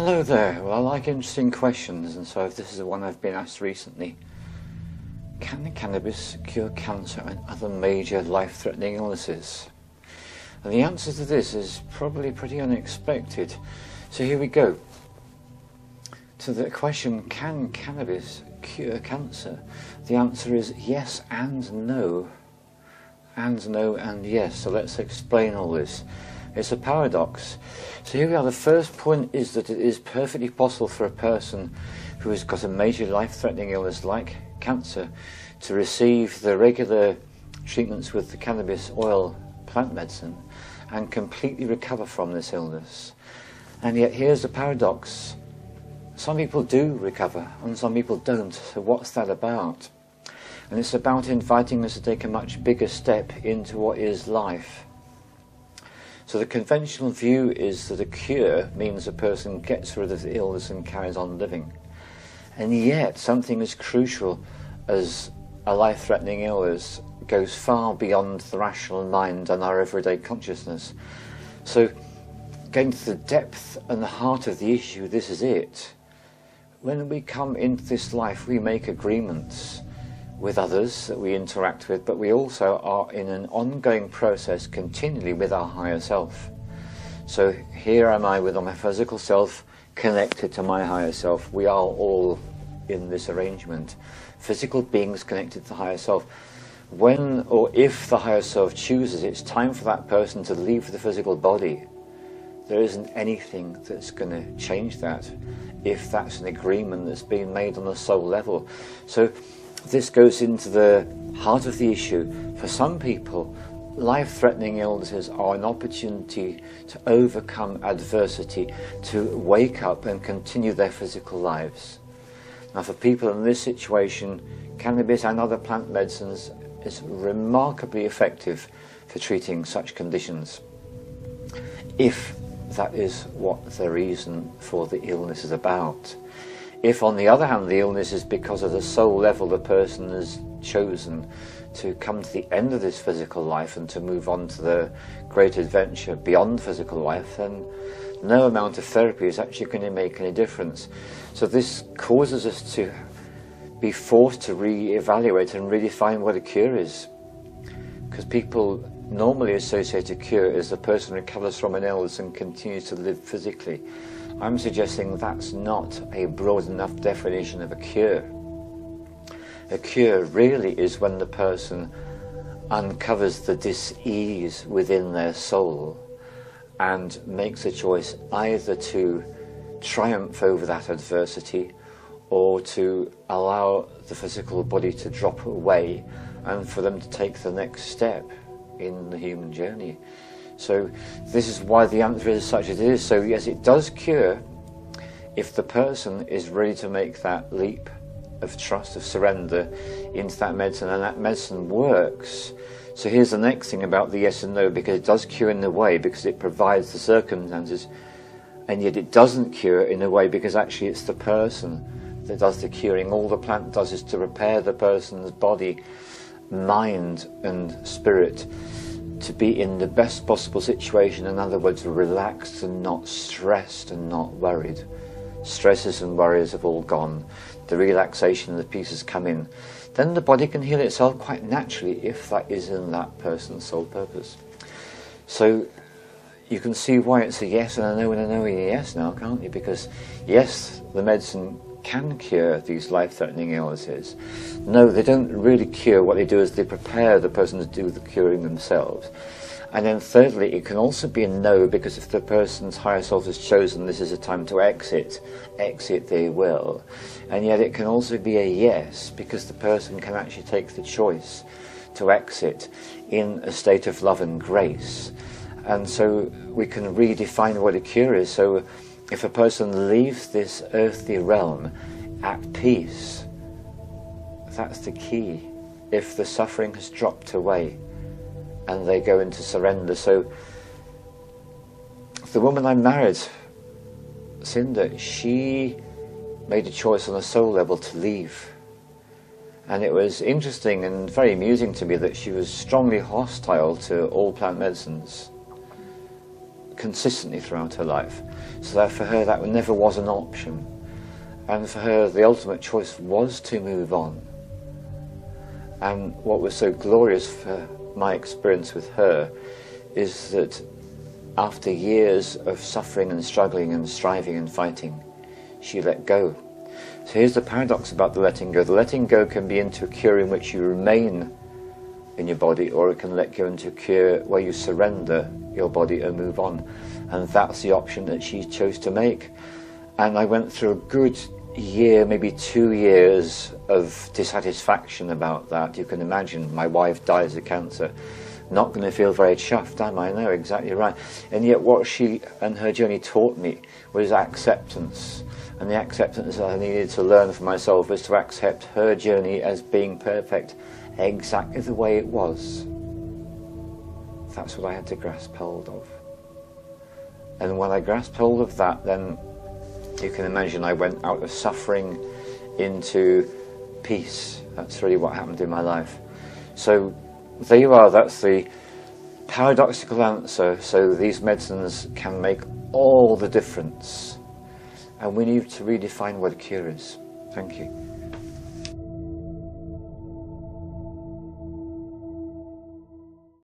Hello there. Well, I like interesting questions, and so this is the one I've been asked recently. Can cannabis cure cancer and other major life-threatening illnesses? And the answer to this is probably pretty unexpected. So here we go. To the question, can cannabis cure cancer? The answer is yes and no. And no and yes. So let's explain all this. It's a paradox. So here we are. The first point is that it is perfectly possible for a person who has got a major life-threatening illness like cancer to receive the regular treatments with the cannabis oil plant medicine and completely recover from this illness. And yet here's the paradox. Some people do recover and some people don't. So what's that about? And it's about inviting us to take a much bigger step into what is life. So the conventional view is that a cure means a person gets rid of the illness and carries on living. And yet something as crucial as a life-threatening illness goes far beyond the rational mind and our everyday consciousness. So getting to the depth and the heart of the issue, this is it. When we come into this life, we make agreements with others that we interact with, but we also are in an ongoing process continually with our higher self. So here am I with my physical self connected to my higher self. We are all in this arrangement. Physical beings connected to the higher self. When or if the higher self chooses it's time for that person to leave the physical body, there isn't anything that's going to change that if that's an agreement that's been made on a soul level. So this goes into the heart of the issue. For some people, life-threatening illnesses are an opportunity to overcome adversity, to wake up and continue their physical lives. Now for people in this situation, cannabis and other plant medicines is remarkably effective for treating such conditions, if that is what the reason for the illness is about. If, on the other hand, the illness is because of the soul level the person has chosen to come to the end of this physical life and to move on to the great adventure beyond physical life, then no amount of therapy is actually going to make any difference. So this causes us to be forced to re-evaluate and redefine what a cure is. Because people normally associate a cure as the person recovers from an illness and continues to live physically. I'm suggesting that's not a broad enough definition of a cure. A cure really is when the person uncovers the dis-ease within their soul and makes a choice either to triumph over that adversity or to allow the physical body to drop away and for them to take the next step in the human journey. So this is why the answer is such as it is. So yes, it does cure if the person is ready to make that leap of trust, of surrender into that medicine, and that medicine works. So here's the next thing about the yes and no, because it does cure in a way because it provides the circumstances, and yet it doesn't cure in a way because actually it's the person that does the curing. All the plant does is to repair the person's body, mind and spirit to be in the best possible situation. In other words, relaxed and not stressed and not worried. Stresses and worries have all gone. The relaxation and the peace has come in. Then the body can heal itself quite naturally if that is in that person's sole purpose. So you can see why it's a yes and a no and a no and a yes now, can't you? Because yes, the medicine can cure these life-threatening illnesses. No, they don't really cure. What they do is they prepare the person to do the curing themselves. And then thirdly, it can also be a no, because if the person's higher self has chosen this is a time to exit they will. And yet it can also be a yes, because the person can actually take the choice to exit in a state of love and grace. And so we can redefine what a cure is. So if a person leaves this earthly realm at peace, that's the key. If the suffering has dropped away and they go into surrender. So the woman I married, Cinder, she made a choice on a soul level to leave. And it was interesting and very amusing to me that she was strongly hostile to all plant medicines, consistently throughout her life. So that for her that never was an option. And for her the ultimate choice was to move on. And what was so glorious for my experience with her is that after years of suffering and struggling and striving and fighting, she let go. So here's the paradox about the letting go. The letting go can be into a cure in which you remain in your body, or it can let go into a cure where you surrender your body and move on. And that's the option that she chose to make. And I went through a good year, maybe 2 years of dissatisfaction about that. You can imagine, my wife dies of cancer. Not going to feel very chuffed, am I? No, exactly right. And yet what she and her journey taught me was acceptance. And the acceptance that I needed to learn for myself was to accept her journey as being perfect, exactly the way it was. That's what I had to grasp hold of. And when I grasped hold of that, then you can imagine I went out of suffering into peace. That's really what happened in my life. So there you are, that's the paradoxical answer. So these medicines can make all the difference. And we need to redefine what a cure is. Thank you.